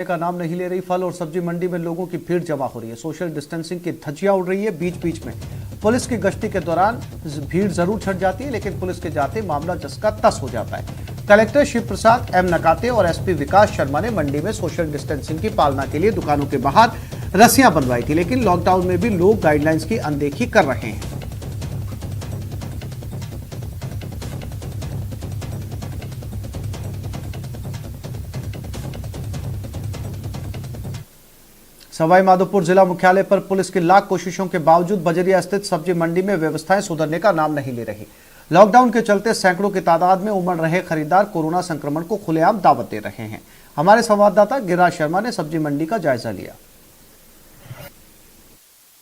का नाम नहीं ले रही। फल और सब्जी मंडी में लोगों की भीड़ जमा हो रही है। सोशल डिस्टेंसिंग की धज्जियां उड़ रही है। बीच बीच में पुलिस की गश्ती के दौरान भीड़ जरूर छट जाती है, लेकिन पुलिस के जाते मामला जस का तस हो जाता है। कलेक्टर शिव प्रसाद एम नकाते और एसपी विकास शर्मा ने मंडी में सोशल डिस्टेंसिंग की पालना के लिए दुकानों के बाहर रस्सियां बनवाई थी, लेकिन लॉकडाउन में भी लोग गाइडलाइंस की अनदेखी कर रहे हैं। सवाई माधोपुर जिला मुख्यालय पर पुलिस की लाख कोशिशों के बावजूद बजरिया स्थित सब्जी मंडी में व्यवस्थाएं सुधरने का नाम नहीं ले रही। लॉकडाउन के चलते सैकड़ों की तादाद में उमड़ रहे खरीदार कोरोना संक्रमण को खुलेआम दावत दे रहे हैं। हमारे संवाददाता गिरिराज शर्मा ने सब्जी मंडी का जायजा लिया।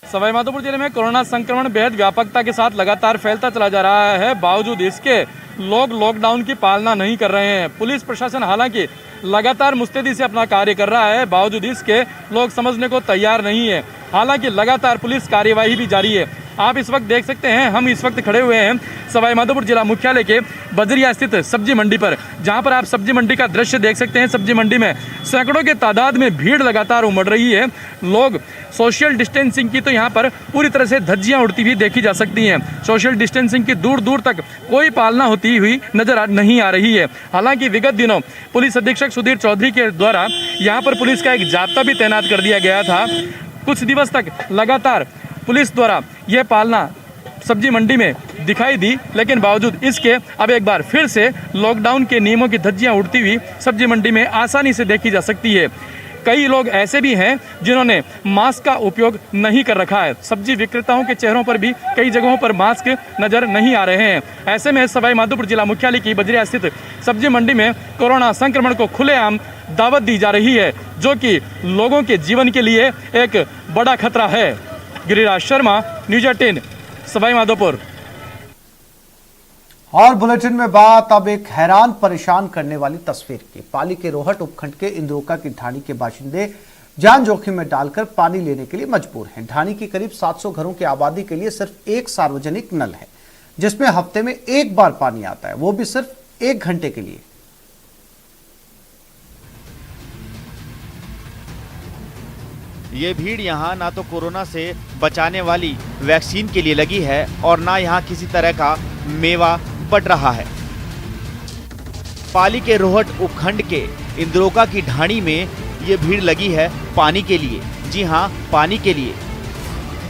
सवाई माधोपुर जिले में कोरोना संक्रमण बेहद व्यापकता के साथ लगातार फैलता चला जा रहा है। बावजूद इसके लोग लॉकडाउन की पालना नहीं कर रहे हैं। पुलिस प्रशासन हालांकि लगातार मुस्तैदी से अपना कार्य कर रहा है, बावजूद इसके लोग समझने को तैयार नहीं है। हालांकि लगातार पुलिस कार्यवाही भी जारी है। आप इस वक्त देख सकते हैं, हम इस वक्त खड़े हुए हैं सवाई माधोपुर जिला मुख्यालय के बजरिया स्थित सब्जी मंडी पर, जहां पर आप सब्जी मंडी का दृश्य देख सकते हैं। सब्जी मंडी में सैकड़ों के तादाद में भीड़ लगातार उमड़ रही है। लोग सोशल डिस्टेंसिंग की तो यहां पर पूरी तरह से धज्जियां उड़ती हुई देखी जा सकती हैं। सोशल डिस्टेंसिंग की दूर दूर तक कोई पालना होती हुई नजर नहीं आ रही है। हालांकि विगत दिनों पुलिस अधीक्षक सुधीर चौधरी के द्वारा यहाँ पर पुलिस का एक जाब्ता भी तैनात कर दिया गया था। कुछ दिवस तक लगातार पुलिस द्वारा यह पालना सब्जी मंडी में दिखाई दी, लेकिन बावजूद इसके अब एक बार फिर से लॉकडाउन के नियमों की धज्जियां उड़ती हुई सब्जी मंडी में आसानी से देखी जा सकती है। कई लोग ऐसे भी हैं जिन्होंने मास्क का उपयोग नहीं कर रखा है। सब्जी विक्रेताओं के चेहरों पर भी कई जगहों पर मास्क नजर नहीं आ रहे हैं। ऐसे में सवाई माधोपुर जिला मुख्यालय की बजरिया स्थित सब्जी मंडी में कोरोना संक्रमण को खुलेआम दावत दी जा रही है, जो कि लोगों के जीवन के लिए एक बड़ा खतरा है। गिरिराज शर्मा, न्यूज़ 18, सवाई माधोपुर। और बुलेटिन में बात अब एक हैरान परेशान करने वाली तस्वीर की। पाली के रोहट उपखंड के इंद्रोका की ढाणी के बाशिंदे जान जोखिम में डालकर पानी लेने के लिए मजबूर हैं। ढाणी की करीब 700 घरों की आबादी के लिए सिर्फ एक सार्वजनिक नल है, जिसमें हफ्ते में एक बार पानी आता है, वो भी सिर्फ 1 घंटे के लिए। ये भीड़ यहाँ ना तो कोरोना से बचाने वाली वैक्सीन के लिए लगी है और ना यहाँ किसी तरह का मेवा बट रहा है। पाली के रोहट उपखंड के इंद्रोका की ढाणी में ये भीड़ लगी है पानी के लिए। जी हाँ, पानी के लिए।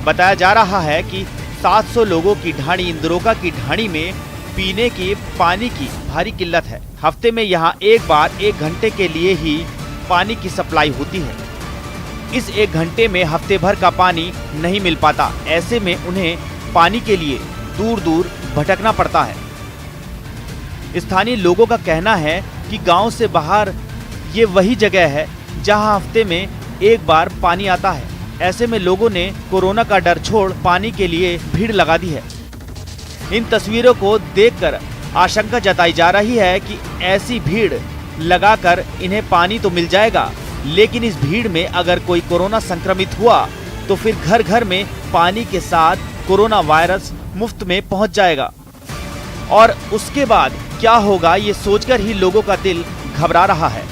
बताया जा रहा है कि 700 लोगों की ढाणी इंद्रोका की ढाणी में पीने के पानी की भारी किल्लत है। हफ्ते में यहाँ एक बार 1 घंटे के लिए ही पानी की सप्लाई होती है। इस 1 घंटे में हफ्ते भर का पानी नहीं मिल पाता। ऐसे में उन्हें पानी के लिए दूर दूर भटकना पड़ता है। स्थानीय लोगों का कहना है कि गांव से बाहर ये वही जगह है जहां हफ्ते में एक बार पानी आता है। ऐसे में लोगों ने कोरोना का डर छोड़ पानी के लिए भीड़ लगा दी है। इन तस्वीरों को देखकर आशंका जताई जा रही है कि ऐसी भीड़ लगाकर इन्हें पानी तो मिल जाएगा, लेकिन इस भीड़ में अगर कोई कोरोना संक्रमित हुआ तो फिर घर घर में पानी के साथ कोरोना वायरस मुफ्त में पहुंच जाएगा। और उसके बाद क्या होगा, ये सोचकर ही लोगों का दिल घबरा रहा है।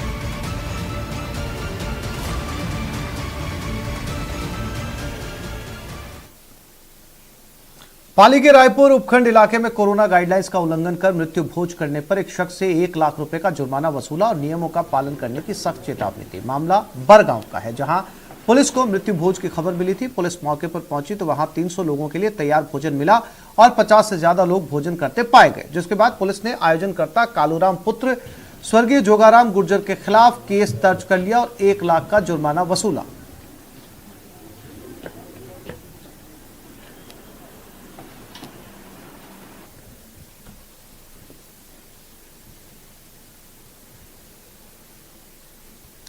पाली के रायपुर उपखंड इलाके में कोरोना गाइडलाइंस का उल्लंघन कर मृत्यु भोज करने पर एक शख्स से 1 लाख रुपए का जुर्माना वसूला और नियमों का पालन करने की सख्त चेतावनी दी। मामला बरगांव का है, जहां पुलिस को मृत्यु भोज की खबर मिली थी। पुलिस मौके पर पहुंची तो वहां 300 लोगों के लिए तैयार भोजन मिला और 50 से ज्यादा लोग भोजन करते पाए गए, जिसके बाद पुलिस ने आयोजनकर्ता कालूराम पुत्र स्वर्गीय जोगाराम गुर्जर के खिलाफ केस दर्ज कर लिया और 1 लाख का जुर्माना वसूला।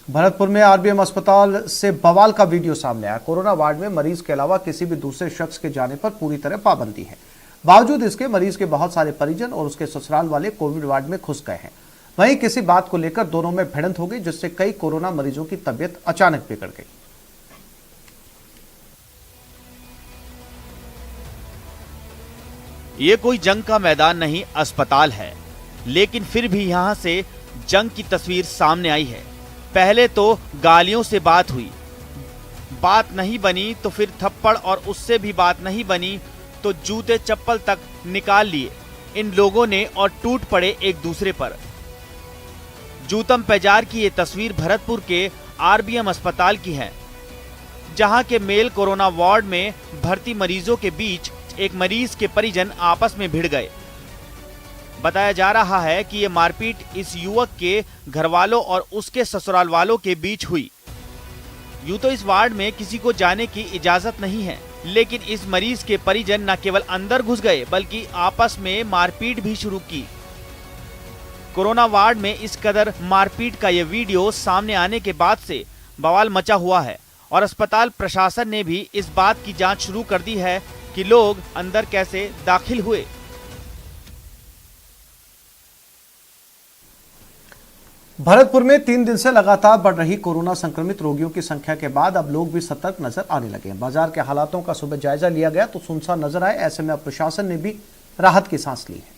भरतपुर में आरबीएम अस्पताल से बवाल का वीडियो सामने आया। कोरोना वार्ड में मरीज के अलावा किसी भी दूसरे शख्स के जाने पर पूरी तरह पाबंदी है। बावजूद इसके मरीज के बहुत सारे परिजन और उसके ससुराल वाले कोविड वार्ड में घुस गए हैं। वहीं किसी बात को लेकर दोनों में भिड़ंत हो गई, जिससे कई कोरोना मरीजों की तबीयत अचानक बिगड़ गई। ये कोई जंग का मैदान नहीं, अस्पताल है, लेकिन फिर भी यहाँ से जंग की तस्वीर सामने आई है। पहले तो गालियों से बात हुई, बात नहीं बनी तो फिर थप्पड़, और उससे भी बात नहीं बनी तो जूते चप्पल तक निकाल लिए इन लोगों ने और टूट पड़े एक दूसरे पर। जूतम पैजार की ये तस्वीर भरतपुर के आरबीएम अस्पताल की है, जहां के मेल कोरोना वार्ड में भर्ती मरीजों के बीच एक मरीज के परिजन आपस में भिड़ गए। बताया जा रहा है कि ये मारपीट इस युवक के घरवालों और उसके ससुराल वालों के बीच हुई। यूं तो इस वार्ड में किसी को जाने की इजाजत नहीं है, लेकिन इस मरीज के परिजन न केवल अंदर घुस गए बल्कि आपस में मारपीट भी शुरू की। कोरोना वार्ड में इस कदर मारपीट का ये वीडियो सामने आने के बाद से बवाल मचा हुआ है और अस्पताल प्रशासन ने भी इस बात की जांच शुरू कर दी है कि लोग अंदर कैसे दाखिल हुए। भरतपुर में 3 दिन से लगातार बढ़ रही कोरोना संक्रमित रोगियों की संख्या के बाद अब लोग भी सतर्क नजर आने लगे हैं। बाजार के हालातों का सुबह जायजा लिया गया तो सुनसान नजर आए। ऐसे में अब प्रशासन ने भी राहत की सांस ली है।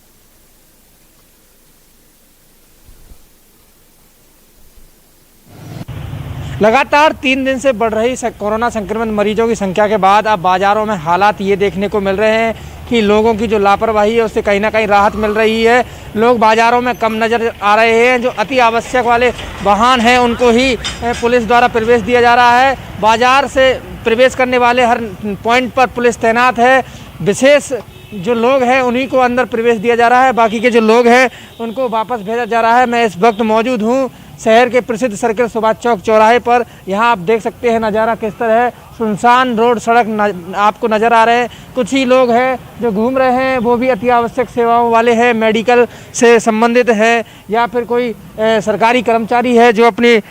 लगातार 3 दिन से बढ़ रही कोरोना संक्रमित मरीजों की संख्या के बाद अब बाजारों में हालात ये देखने को मिल रहे हैं कि लोगों की जो लापरवाही है उससे कहीं ना कहीं राहत मिल रही है। लोग बाजारों में कम नज़र आ रहे हैं। जो अति आवश्यक वाले वाहन हैं उनको ही पुलिस द्वारा प्रवेश दिया जा रहा है। बाजार से प्रवेश करने वाले हर पॉइंट पर पुलिस तैनात है। विशेष जो लोग हैं उन्हीं को अंदर प्रवेश दिया जा रहा है, बाकी के जो लोग हैं उनको वापस भेजा जा रहा है। मैं इस वक्त मौजूद हूँ शहर के प्रसिद्ध सर्किल सुभाष चौक चौराहे पर। यहाँ आप देख सकते हैं नज़ारा किस तरह है। सुनसान रोड सड़क आपको नज़र आ रहे हैं। कुछ ही लोग हैं जो घूम रहे हैं, वो भी अति आवश्यक सेवाओं वाले हैं, मेडिकल से संबंधित है या फिर कोई सरकारी कर्मचारी है जो अपने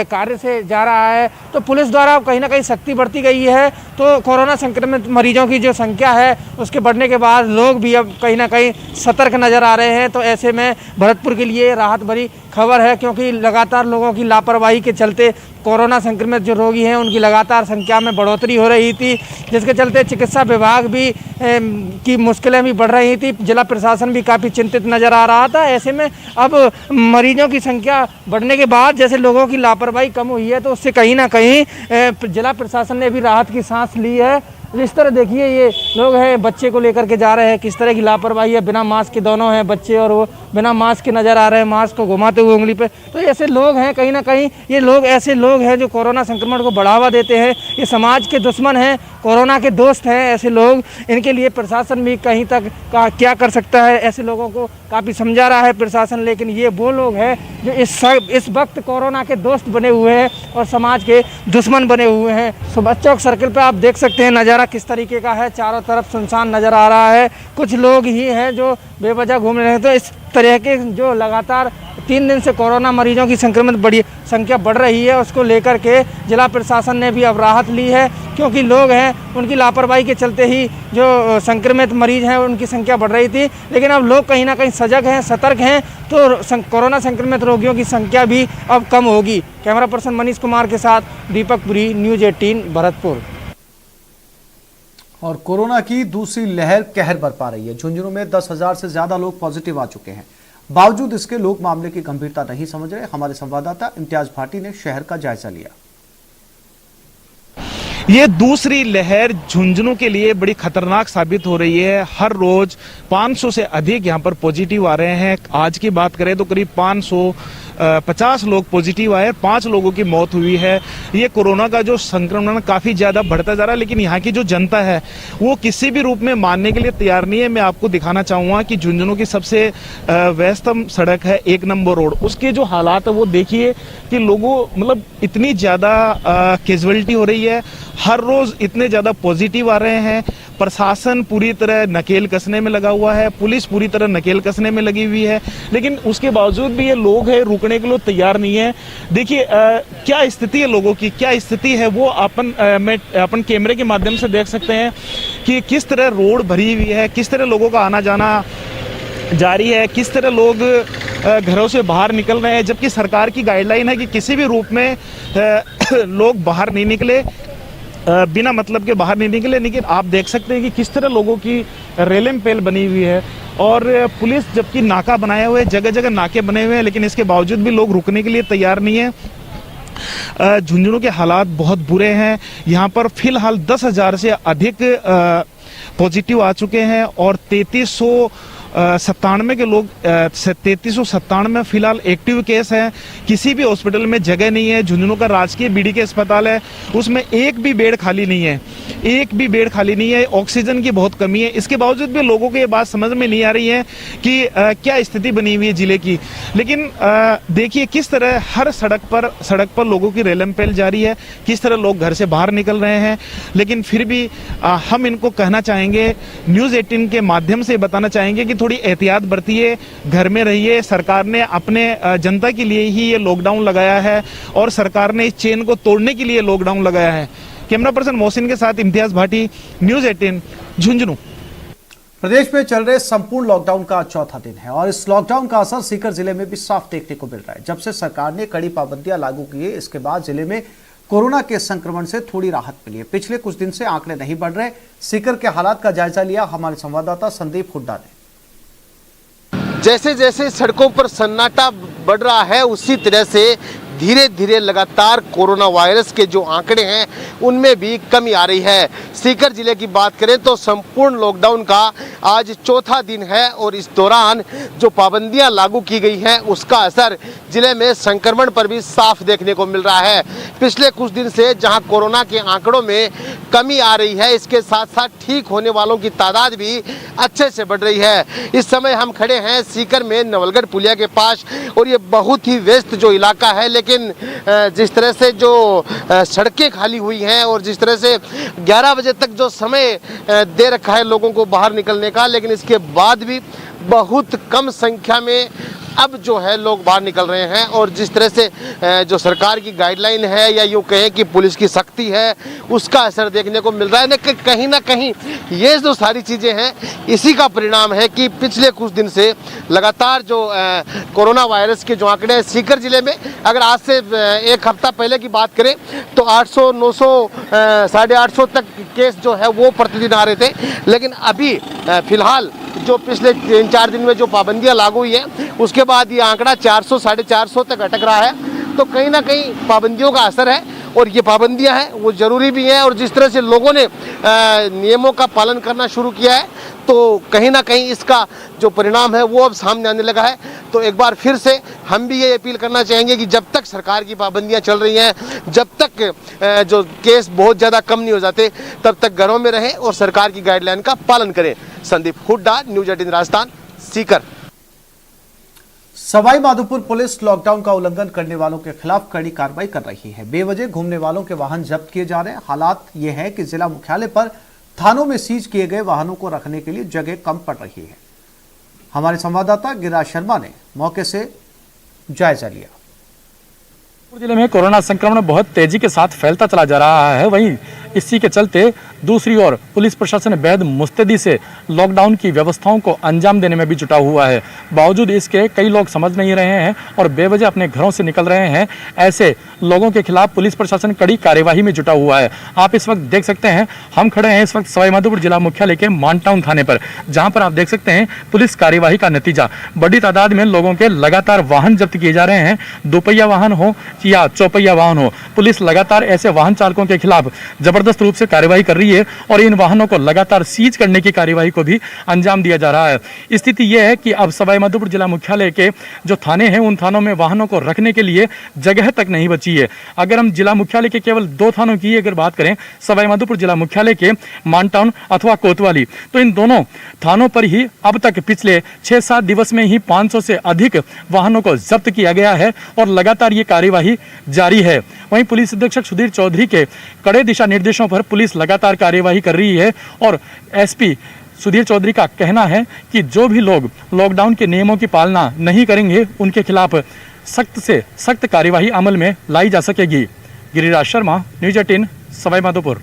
कार्य से जा रहा है। तो पुलिस द्वारा कहीं ना कहीं सख्ती बढ़ती गई है। तो कोरोना संक्रमित मरीजों की जो संख्या है उसके बढ़ने के बाद लोग भी अब कहीं ना कहीं सतर्क नज़र आ रहे हैं। तो ऐसे में भरतपुर के लिए राहत भरी खबर है, क्योंकि लगातार लोगों की लापरवाही के चलते कोरोना संक्रमित जो रोगी हैं उनकी लगातार संख्या में बढ़ोतरी हो रही थी, जिसके चलते चिकित्सा विभाग भी की मुश्किलें भी बढ़ रही थी। जिला प्रशासन भी काफ़ी चिंतित नज़र आ रहा था। ऐसे में अब मरीजों की संख्या बढ़ने के बाद जैसे लोगों की लापरवाही कम हुई है तो उससे कहीं ना कहीं जिला प्रशासन ने भी राहत की सांस ली है। इस तरह देखिए ये लोग हैं बच्चे को लेकर के जा रहे हैं, किस तरह की लापरवाही है। बिना मास्क के दोनों हैं बच्चे और वो बिना मास्क के नज़र आ रहे हैं, मास्क को घुमाते हुए उंगली पे। तो ऐसे लोग हैं कहीं ना कहीं, ये लोग ऐसे लोग हैं जो कोरोना संक्रमण को बढ़ावा देते हैं। ये समाज के दुश्मन हैं, कोरोना के दोस्त हैं ऐसे लोग। इनके लिए प्रशासन भी कहीं तक क्या कर सकता है, ऐसे लोगों को काफ़ी समझा रहा है प्रशासन। लेकिन ये वो लोग हैं जो इस वक्त कोरोना के दोस्त बने हुए हैं और समाज के दुश्मन बने हुए हैं। सुभाष चौक सर्किल पर आप देख सकते हैं नज़ारा किस तरीके का है। चारों तरफ सुनसान नज़र आ रहा है। कुछ लोग ही हैं जो बेवजह घूम रहे हैं। तो इस तरह के जो लगातार 3 दिन से कोरोना मरीजों की संख्या बढ़ रही है, उसको लेकर के जिला प्रशासन ने भी अब राहत ली है, क्योंकि लोग हैं उनकी लापरवाही के चलते ही जो संक्रमित मरीज हैं उनकी संख्या बढ़ रही थी। लेकिन अब लोग कहीं ना कहीं सजग हैं, सतर्क हैं, तो कोरोना संक्रमित रोगियों की संख्या भी अब कम होगी। कैमरा पर्सन मनीष कुमार के साथ दीपक पुरी, न्यूज़ 18 भरतपुर। और कोरोना की दूसरी लहर कहर बरपा रही है। झुंझुनू में 10,000 से ज्यादा लोग पॉजिटिव आ चुके हैं। बावजूद इसके लोग मामले की गंभीरता नहीं समझ रहे। हमारे संवाददाता इम्तियाज भाटी ने शहर का जायजा लिया। ये दूसरी लहर झुंझुनू के लिए बड़ी खतरनाक साबित हो रही है। हर रोज 500 से अधिक यहाँ पर पॉजिटिव आ रहे हैं। आज की बात करें तो करीब 550 लोग पॉजिटिव आए, 5 लोगों की मौत हुई है। ये कोरोना का जो संक्रमण काफी ज्यादा बढ़ता जा रहा है, लेकिन यहाँ की जो जनता है वो किसी भी रूप में मानने के लिए तैयार नहीं है। मैं आपको दिखाना चाहूंगा कि झुंझुनू की सबसे व्यस्तम सड़क है 1 नंबर रोड, उसके जो हालात है वो देखिए कि लोगों मतलब इतनी ज्यादा कैजुअलिटी हो रही है। हर रोज इतने ज्यादा पॉजिटिव आ रहे हैं। प्रशासन पूरी तरह नकेल कसने में लगा हुआ है, पुलिस पूरी तरह नकेल कसने में लगी हुई है, लेकिन उसके बावजूद भी ये लोग हैं रुकने के लिए तैयार नहीं है। देखिए क्या स्थिति है लोगों की, क्या स्थिति है वो अपन कैमरे के माध्यम से देख सकते हैं कि किस तरह रोड भरी हुई है, किस तरह लोगों का आना जाना जारी है, किस तरह लोग घरों से बाहर निकल रहे हैं। जबकि सरकार की गाइडलाइन है कि किसी भी रूप में लोग बाहर नहीं निकले, बिना मतलब के बाहर नहीं निकले। लेकिन आप देख सकते हैं कि किस तरह लोगों की रेलम पेल बनी हुई है और पुलिस जबकि नाका बनाए हुए, जगह जगह नाके बने हुए हैं, लेकिन इसके बावजूद भी लोग रुकने के लिए तैयार नहीं है। झुंझुनू के हालात बहुत बुरे हैं। यहाँ पर फिलहाल 10,000 से अधिक पॉजिटिव आ चुके हैं और 3397 के लोग 3397 फिलहाल एक्टिव केस हैं। किसी भी हॉस्पिटल में जगह नहीं है। झुंझुनू का राजकीय बीडीके अस्पताल है, उसमें एक भी बेड खाली नहीं है, एक भी बेड खाली नहीं है। ऑक्सीजन की बहुत कमी है। इसके बावजूद भी लोगों को ये बात समझ में नहीं आ रही है कि क्या स्थिति बनी हुई है जिले की। लेकिन देखिए किस तरह हर सड़क पर लोगों की रेलम पहल जारी है, किस तरह लोग घर से बाहर निकल रहे हैं। लेकिन फिर भी हम इनको कहना चाहेंगे, न्यूज़ 18 के माध्यम से बताना चाहेंगे कि थोड़ी एहतियात बरतिए, घर में रहिए। सरकार ने अपने जनता के लिए ही ये लॉकडाउन लगाया है और सरकार ने इस चेन को तोड़ने के लिए लॉकडाउन लगाया है। कैमरा पर्सन मोहसिन के साथ इम्तियाज भाटी, न्यूज़ 18 झुंझुनू। प्रदेश में चल रहे संपूर्ण लॉकडाउन का चौथा दिन है और इस लॉकडाउन का असर सीकर जिले में भी साफ देखने को मिल रहा है। जब से सरकार ने कड़ी पाबंदियां लागू की है, इसके बाद जिले में कोरोना के संक्रमण से थोड़ी राहत मिली है। पिछले कुछ दिन से आंकड़े नहीं बढ़ रहे। सीकर के हालात का जायजा लिया हमारे संवाददाता संदीप हुड्डा ने। जैसे जैसे सड़कों पर सन्नाटा बढ़ रहा है, उसी तरह से धीरे धीरे लगातार कोरोना वायरस के जो आंकड़े हैं उनमें भी कमी आ रही है। सीकर जिले की बात करें तो संपूर्ण लॉकडाउन का आज चौथा दिन है और इस दौरान जो पाबंदियां लागू की गई हैं उसका असर जिले में संक्रमण पर भी साफ देखने को मिल रहा है। पिछले कुछ दिन से जहां कोरोना के आंकड़ों में कमी आ रही है, इसके साथ साथ ठीक होने वालों की तादाद भी अच्छे से बढ़ रही है। इस समय हम खड़े हैं सीकर में नवलगढ़ पुलिया के पास और ये बहुत ही व्यस्त जो इलाका है, लेकिन जिस तरह से जो सड़कें खाली हुई हैं और जिस तरह से 11 बजे तक जो समय दे रखा है लोगों को बाहर निकलने का, लेकिन इसके बाद भी बहुत कम संख्या में अब जो है लोग बाहर निकल रहे हैं। और जिस तरह से जो सरकार की गाइडलाइन है या यूँ कहें कि पुलिस की सख्ती है, उसका असर देखने को मिल रहा है। कहीं ना कहीं ये जो सारी चीज़ें हैं इसी का परिणाम है कि पिछले कुछ दिन से लगातार जो कोरोना वायरस के जो आंकड़े हैं सीकर जिले में, अगर आज से एक हफ्ता पहले की बात करें तो 800, 900, 850 तक केस जो है वो प्रतिदिन आ रहे थे। लेकिन अभी फिलहाल जो पिछले 3-4 दिन में जो पाबंदियां लागू हुई हैं उसके बाद ये आंकड़ा 400, 450 तक अटक रहा है। तो कहीं ना कहीं पाबंदियों का असर है और ये पाबंदियां हैं वो ज़रूरी भी हैं। और जिस तरह से लोगों ने नियमों का पालन करना शुरू किया है तो कहीं ना कहीं इसका जो परिणाम है वो अब सामने आने लगा है। तो एक बार फिर से हम भी ये अपील करना चाहेंगे कि जब तक सरकार की पाबंदियां चल रही हैं, जब तक जो केस बहुत ज़्यादा कम नहीं हो जाते, तब तक घरों में रहें और सरकार की गाइडलाइन का पालन करें। Sandeep Hooda, news 18 Rajasthan, Sikar. Sawai Madhopur police lockdown का उल्लंघन करने वालों के खिलाफ कड़ी कार्रवाई कर रही है। बेवजह घूमने वालों के वाहन जब्त किए जा रहे हैं। हालात ये है कि जिला मुख्यालय पर थानों में सीज किए गए वाहनों को रखने के लिए जगह कम पड़ रही है। हमारे संवाददाता गिरिराज शर्मा ने मौके से जायजा लिया। जिले में कोरोना संक्रमण बहुत तेजी के साथ फैलता चला जा रहा है। वहीं इसी के चलते दूसरी ओर पुलिस प्रशासन बेहद मुस्तैदी से लॉकडाउन की व्यवस्थाओं को अंजाम देने में भी जुटा हुआ है। बावजूद इसके कई लोग समझ नहीं रहे हैं और बेवजह अपने घरों से निकल रहे हैं। ऐसे लोगों के खिलाफ पुलिस प्रशासन कड़ी कार्यवाही में जुटा हुआ है। आप इस वक्त देख सकते हैं, हम खड़े हैं इस वक्त सवाई माधोपुर जिला मुख्यालय के मानटाउन थाने पर, जहां पर आप देख सकते हैं पुलिस कार्यवाही का नतीजा। बड़ी तादाद में लोगों के लगातार वाहन जब्त किए जा रहे हैं। दोपहिया वाहन हो या चौपहिया वाहन हो, पुलिस लगातार ऐसे वाहन चालकों के खिलाफ जबरदस्त रूप से कार्यवाही कर रही है और इन वाहनों को लगातार सीज करने की कार्यवाही को भी अंजाम दिया जा रहा है। स्थिति यह है कि अब सवाई माधोपुर जिला मुख्यालय के जो थाने हैं उन थानों में वाहनों को रखने के लिए जगह तक नहीं बची है। अगर हम जिला मुख्यालय के केवल 2 थानों की अगर बात करें, सवाई माधोपुर जिला मुख्यालय के मानटाउन अथवा कोतवाली, तो इन दोनों थानों पर ही अब तक पिछले 6-7 दिवस में ही 500 से अधिक वाहनों को जब्त किया गया है और लगातार ये कार्यवाही जारी है। वहीं पुलिस अधीक्षक सुधीर चौधरी के कड़े दिशा निर्देशों पर पुलिस लगातार कार्यवाही कर रही है और एसपी सुधीर चौधरी का कहना है कि जो भी लोग लॉकडाउन के नियमों की पालना नहीं करेंगे उनके खिलाफ सख्त से सख्त कार्यवाही अमल में लाई जा सकेगी। गिरिराज शर्मा, न्यूज़ 18, सवाई माधोपुर।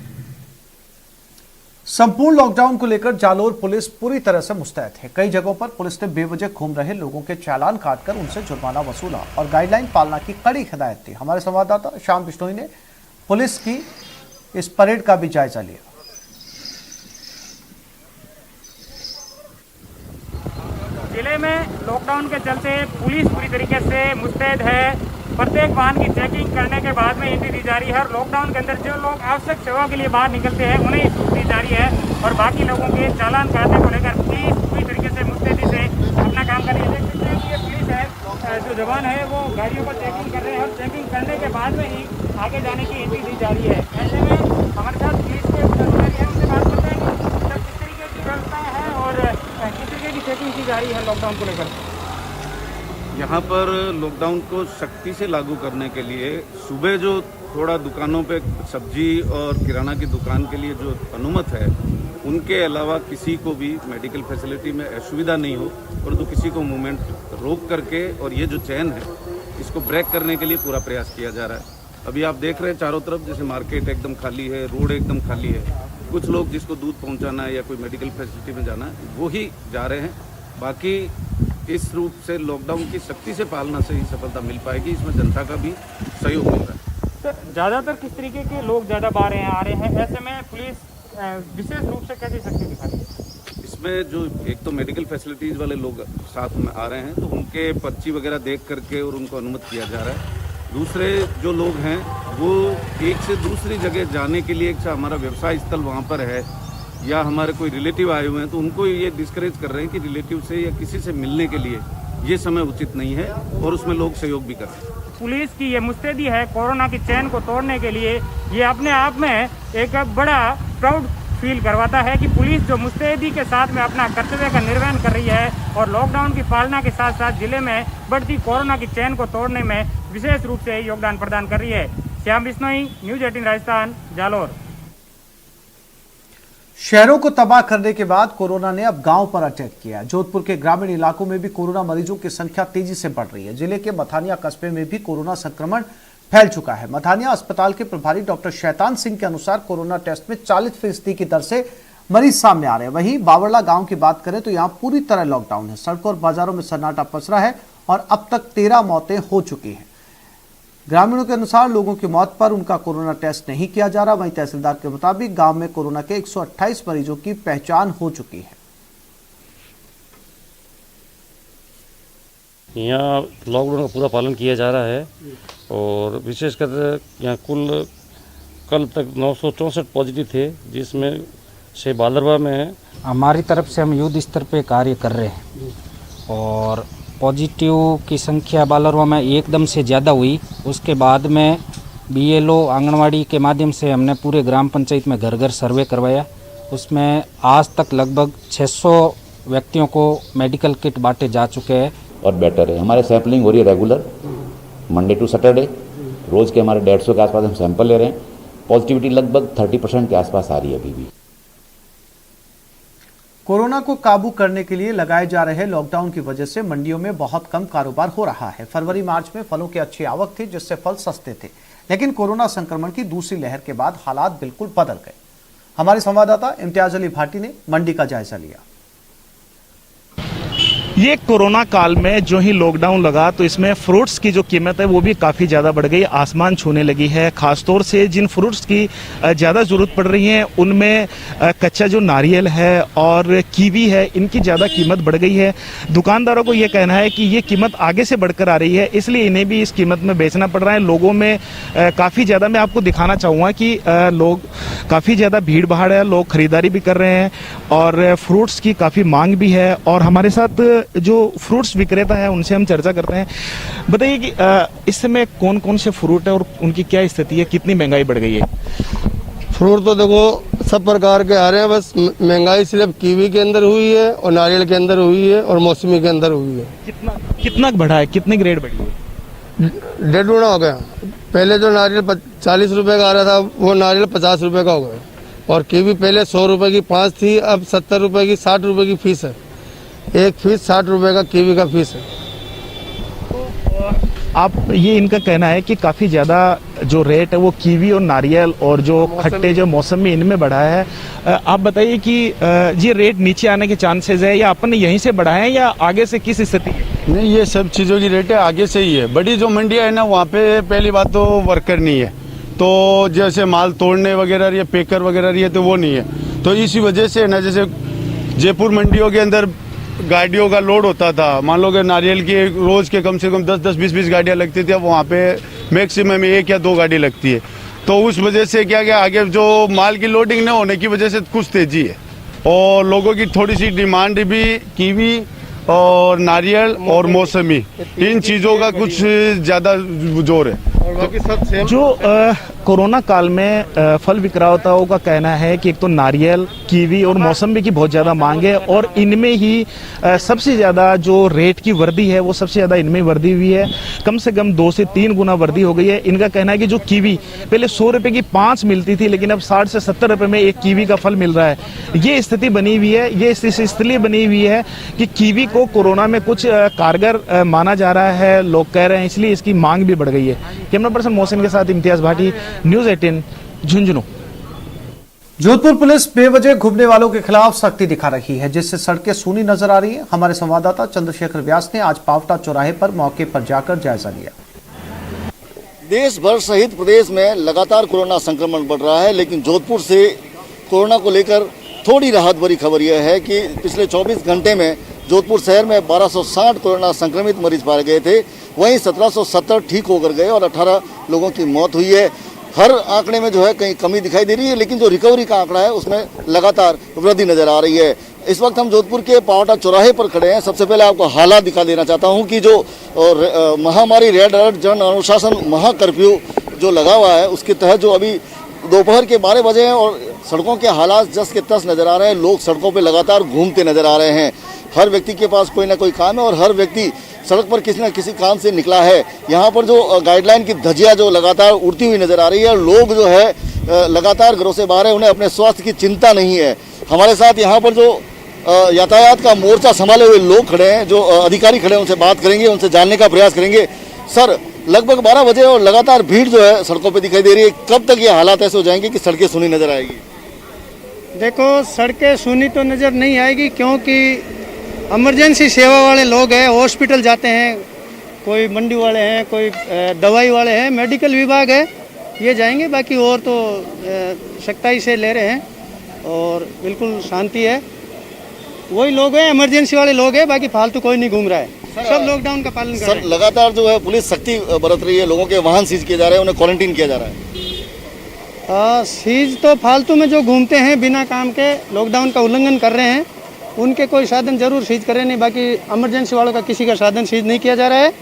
संपूर्ण लॉकडाउन को लेकर जालोर पुलिस पूरी तरह से मुस्तैद है। कई जगहों पर पुलिस ने बेवजह घूम रहे लोगों के चालान काटकर उनसे जुर्माना वसूला और गाइडलाइन पालना की कड़ी हिदायत दी। हमारे संवाददाता श्याम बिश्नोई ने पुलिस की इस परेड का भी जायजा लिया। जिले में लॉकडाउन के चलते पुलिस पूरी तरीके से मुस्तैद है। प्रत्येक वाहन की चेकिंग करने के बाद में एंट्री दी जा रही है। और लॉकडाउन के अंदर जो लोग आवश्यक सेवाओं के लिए बाहर निकलते हैं उन्हें छूट दी जा रही है और बाकी लोगों के चालान काटने को लेकर पुलिस पूरी तरीके से मुस्तैदी से अपना काम कर रही है। देख सकते हैं कि ये पुलिस है, जो जवान है वो गाड़ियों पर चेकिंग कर रहे हैं और चेकिंग करने के बाद में ही आगे जाने की एंट्री दी जा रही है। ऐसे में हमारे साथ पुलिस के अधिकारी हैं, उनसे बात करते हैं कि किस तरीके की व्यवस्थाएं हैं और किस तरीके की चेकिंग की जा रही है लॉकडाउन को लेकर। यहाँ पर लॉकडाउन को सख्ती से लागू करने के लिए सुबह जो थोड़ा दुकानों पे सब्जी और किराना की दुकान के लिए जो अनुमत है, उनके अलावा किसी को भी मेडिकल फैसिलिटी में असुविधा नहीं हो, परंतु किसी को मूवमेंट रोक करके और ये जो चैन है इसको ब्रेक करने के लिए पूरा प्रयास किया जा रहा है। अभी आप देख रहे हैं चारों तरफ जैसे मार्केट एकदम खाली है, रोड एकदम खाली है। कुछ लोग जिसको दूध पहुँचाना है या कोई मेडिकल फैसिलिटी में जाना है वो ही जा रहे हैं। बाकी इस रूप से लॉकडाउन की सख्ती से पालना से ही सफलता मिल पाएगी। इसमें जनता का भी सहयोग मिल रहा है। तो ज़्यादातर किस तरीके के लोग ज़्यादा बाहर आ रहे हैं, ऐसे में पुलिस विशेष रूप से कैसी सख्ती दिखा रही है? इसमें जो एक तो मेडिकल फैसिलिटीज़ वाले लोग साथ में आ रहे हैं तो उनके पर्ची वगैरह देख करके और उनको अनुमति किया जा रहा है। दूसरे जो लोग हैं वो एक से दूसरी जगह जाने के लिए, एक से हमारा व्यवसाय स्थल वहाँ पर है या हमारे कोई रिलेटिव आए हुए हैं तो उनको ये डिस्करेज कर रहे हैं कि रिलेटिव से या किसी से मिलने के लिए ये समय उचित नहीं है और उसमें लोग सहयोग भी कर रहे हैं। पुलिस की ये मुस्तैदी है कोरोना की चैन को तोड़ने के लिए, ये अपने आप में एक बड़ा प्राउड फील करवाता है कि पुलिस जो मुस्तैदी के साथ में अपना कर्तव्य का निर्वहन कर रही है और लॉकडाउन की पालना के साथ साथ जिले में बढ़ती कोरोना की चैन को तोड़ने में विशेष रूप से योगदान प्रदान कर रही है। श्याम बिश्नोई, न्यूज़ 18 राजस्थान, जालोर। शहरों को तबाह करने के बाद कोरोना ने अब गांव पर अटैक किया। जोधपुर के ग्रामीण इलाकों में भी कोरोना मरीजों की संख्या तेजी से बढ़ रही है। जिले के मथानिया कस्बे में भी कोरोना संक्रमण फैल चुका है। मथानिया अस्पताल के प्रभारी डॉक्टर शैतान सिंह के अनुसार कोरोना टेस्ट में 40% की दर से मरीज सामने आ रहे हैं। वहीं बावरला गांव की बात करें तो यहां पूरी तरह लॉकडाउन है। सड़कों और बाजारों में सन्नाटा पसरा है और अब तक 13 मौतें हो चुकी हैं। ग्रामीणों के अनुसार लोगों की मौत पर उनका कोरोना टेस्ट नहीं किया जा रहा। वहीं तहसीलदार के मुताबिक गांव में कोरोना के 128 मरीजों की पहचान हो चुकी है। यहाँ लॉकडाउन का पूरा पालन किया जा रहा है और विशेषकर यहाँ कुल कल तक 964 पॉजिटिव थे, जिसमें से बालरवा में है। हमारी तरफ से हम युद्ध स्तर पे कार्य कर रहे हैं और पॉजिटिव की संख्या बालरवा में एकदम से ज़्यादा हुई। उसके बाद में BLO आंगनवाड़ी के माध्यम से हमने पूरे ग्राम पंचायत में घर घर सर्वे करवाया। उसमें आज तक लगभग 600 व्यक्तियों को मेडिकल किट बांटे जा चुके हैं और बेटर है। हमारे सैंपलिंग हो रही है रेगुलर, मंडे टू सैटरडे। रोज़ के हमारे 150 के आसपास हम सैंपल ले रहे हैं। पॉजिटिविटी लगभग 30% के आसपास आ रही है अभी भी। कोरोना को काबू करने के लिए लगाए जा रहे लॉकडाउन की वजह से मंडियों में बहुत कम कारोबार हो रहा है। फरवरी मार्च में फलों की अच्छी आवक थी, जिससे फल सस्ते थे, लेकिन कोरोना संक्रमण की दूसरी लहर के बाद हालात बिल्कुल बदल गए। हमारे संवाददाता इम्तियाज अली भाटी ने मंडी का जायजा लिया। ये कोरोना काल में जो ही लॉकडाउन लगा तो इसमें फ्रूट्स की जो कीमत है वो भी काफ़ी ज़्यादा बढ़ गई, आसमान छूने लगी है। खासतौर से जिन फ्रूट्स की ज़्यादा ज़रूरत पड़ रही है उनमें कच्चा जो नारियल है और कीवी है, इनकी ज़्यादा कीमत बढ़ गई है। दुकानदारों को ये कहना है कि ये कीमत आगे से बढ़कर आ रही है, इसलिए इन्हें भी इस कीमत में बेचना पड़ रहा है। लोगों में काफ़ी ज़्यादा, मैं आपको दिखाना चाहूँगा कि लोग काफ़ी ज़्यादा भीड़ भाड़ है, लोग खरीदारी भी कर रहे हैं और फ्रूट्स की काफ़ी मांग भी है। और हमारे साथ जो फ्रूट्स विक्रेता है उनसे हम चर्चा करते हैं। बताइए कि इस समय कौन कौन से फ्रूट है और उनकी क्या स्थिति है, कितनी महंगाई बढ़ गई है? फ्रूट तो देखो सब प्रकार के आ रहे हैं, बस महंगाई सिर्फ कीवी के अंदर हुई है और नारियल के अंदर हुई है और मौसमी के अंदर हुई है। कितना बढ़ा है, कितनी ग्रेड बढ़ी है? 1.5 गुना हो गया। पहले जो नारियल 40 रुपए का आ रहा था वो नारियल 50 रुपए का हो गया और कीवी पहले 100 रुपए की 5 थी, अब 70 रुपए की, 60 रुपए की फीस है। एक फीस 60 रुपए का कीवी का फीस है। आप ये इनका कहना है कि काफ़ी ज़्यादा जो रेट है वो कीवी और नारियल और जो खट्टे जो मौसमी इनमें बढ़ा है। आप बताइए कि ये रेट नीचे आने के चांसेस है या अपन ने यहीं से बढ़ाए हैं या आगे से किस स्थिति है? नहीं, ये सब चीज़ों की रेट है आगे से ही है। बड़ी जो मंडियाँ है ना वहाँ पे पहली बात तो वर्कर नहीं है, तो जैसे माल तोड़ने वगैरह या पैकर वगैरह रही है तो वो नहीं है। तो इसी वजह से ना जैसे जयपुर मंडियों के अंदर गाड़ियों का लोड होता था, मान लो कि नारियल की रोज के कम से कम 10-10, 20-20 गाड़ियां लगती थी, अब वहाँ पे मैक्सिमम 1 या 2 गाड़ी लगती है। तो उस वजह से क्या क्या आगे जो माल की लोडिंग न होने की वजह से कुछ तेजी है और लोगों की थोड़ी सी डिमांड भी कीवी और नारियल और मौसमी, इन चीज़ों का कुछ ज़्यादा जोर है। और बाकी सब सेम। जो कोरोना काल में फल विक्रेताओं का कहना है कि एक तो नारियल, कीवी और मौसमी की बहुत ज़्यादा मांग है और इनमें ही सबसे ज़्यादा जो रेट की वृद्धि है वो सबसे ज़्यादा इनमें वृद्धि हुई है, कम से कम 2 से 3 गुना वृद्धि हो गई है। इनका कहना है कि जो कीवी पहले 100 रुपये की 5 मिलती थी, लेकिन अब 60 से 70 रुपये में एक कीवी का फल मिल रहा है। ये स्थिति बनी हुई है, ये स्थिति इसलिए बनी हुई है कि कीवी को कोरोना में कुछ कारगर माना जा रहा है, लोग कह रहे हैं, इसलिए इसकी मांग भी बढ़ गई है। कैमरा पर्सन मोहसिन के साथ इम्तियाज भाटी, न्यूज़ 18 झुंझुनू। जोधपुर पुलिस बेवजह घूमने वालों के खिलाफ सख्ती दिखा रही है, जिससे सड़कें सूनी नजर आ रही है। हमारे संवाददाता चंद्रशेखर व्यास ने आज पावटा चौराहे पर मौके पर जाकर जायजा लिया। देश भर सहित प्रदेश में लगातार कोरोना संक्रमण बढ़ रहा है, लेकिन जोधपुर से कोरोना को लेकर थोड़ी राहत भरी खबर यह है कि पिछले 24 घंटे में जोधपुर शहर में 1260 कोरोना संक्रमित मरीज पाए गए थे, वहीं 1770 ठीक होकर गए और 18 लोगों की मौत हुई है। हर आंकड़े में जो है कहीं कमी दिखाई दे रही है, लेकिन जो रिकवरी का आंकड़ा है उसमें लगातार वृद्धि नजर आ रही है। इस वक्त हम जोधपुर के पावटा चौराहे पर खड़े हैं। सबसे पहले आपको हालात दिखा देना चाहता हूं कि जो महामारी रेड अलर्ट जन अनुशासन महा कर्फ्यू जो लगा हुआ है उसके तहत जो अभी दोपहर के 12 बजे हैं और सड़कों के हालात जस के तस नजर आ रहे हैं। लोग सड़कों पर लगातार घूमते नजर आ रहे हैं। हर व्यक्ति के पास कोई ना कोई काम है और हर व्यक्ति सड़क पर किसी न किसी काम से निकला है। यहाँ पर जो गाइडलाइन की धज्जियाँ जो लगातार उड़ती हुई नजर आ रही है, लोग जो है लगातार घरों से बाहर है, उन्हें अपने स्वास्थ्य की चिंता नहीं है। हमारे साथ यहाँ पर जो यातायात का मोर्चा संभाले हुए लोग खड़े हैं, जो अधिकारी खड़े हैं, उनसे बात करेंगे, उनसे जानने का प्रयास करेंगे। सर, लगभग 12 बजे और लगातार भीड़ जो है सड़कों पर दिखाई दे रही है, कब तक ये हालात ऐसे हो जाएंगे कि सड़कें सूनी नजर आएगी? देखो, सड़कें सूनी तो नज़र नहीं आएगी, क्योंकि इमरजेंसी सेवा वाले लोग हैं, हॉस्पिटल जाते हैं, कोई मंडी वाले हैं, कोई दवाई वाले हैं, मेडिकल विभाग है, ये जाएंगे। बाकी और तो सख्ताई से ले रहे हैं और बिल्कुल शांति है। वही लोग हैं, इमरजेंसी वाले लोग हैं, बाकी फालतू कोई नहीं घूम रहा है, सब लॉकडाउन का पालन कर रहे हैं। लगातार जो है पुलिस सख्ती बरत रही है, लोगों के वाहन सीज किए जा रहे हैं, उन्हें क्वारंटीन किया जा रहा है। सीज तो फालतू में जो घूमते हैं बिना काम के, लॉकडाउन का उल्लंघन कर रहे हैं, उनके कोई साधन जरूर सीज करें, नहीं बाकी इमरजेंसी वालों का किसी का साधन सीज नहीं किया जा रहा है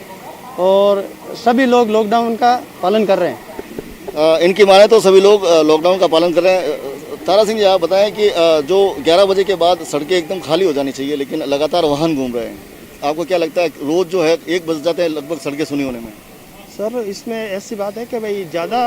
और सभी लोग लॉकडाउन का पालन कर रहे हैं। इनकी माने तो सभी लोग लॉकडाउन का पालन कर रहे हैं। तारा सिंह जी, आप बताएं कि जो 11 बजे के बाद सड़कें एकदम खाली हो जानी चाहिए, लेकिन लगातार वाहन घूम रहे हैं, आपको क्या लगता है रोज जो है 1 बज जाते हैं लगभग सड़कें सूनी होने में? सर, इसमें ऐसी बात है कि भाई ज़्यादा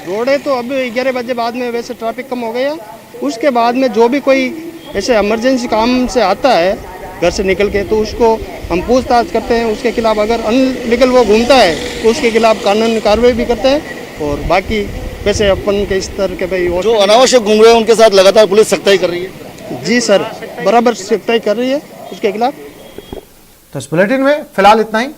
रोड है तो अब 11 बजे बाद में वैसे ट्रैफिक कम हो गया, उसके बाद में जो भी कोई ऐसे इमरजेंसी काम से आता है घर से निकल के, तो उसको हम पूछताछ करते हैं। उसके खिलाफ अगर अनलीगल वो घूमता है तो उसके खिलाफ कानूनी कार्रवाई भी करते हैं। और बाकी वैसे अपन के स्तर के भाई जो अनावश्यक घूम रहे हैं उनके साथ लगातार पुलिस सख्ताई कर रही है। जी सर, बराबर सख्ताई कर रही है उसके खिलाफ। तो इस बुलेटिन में फिलहाल इतना ही।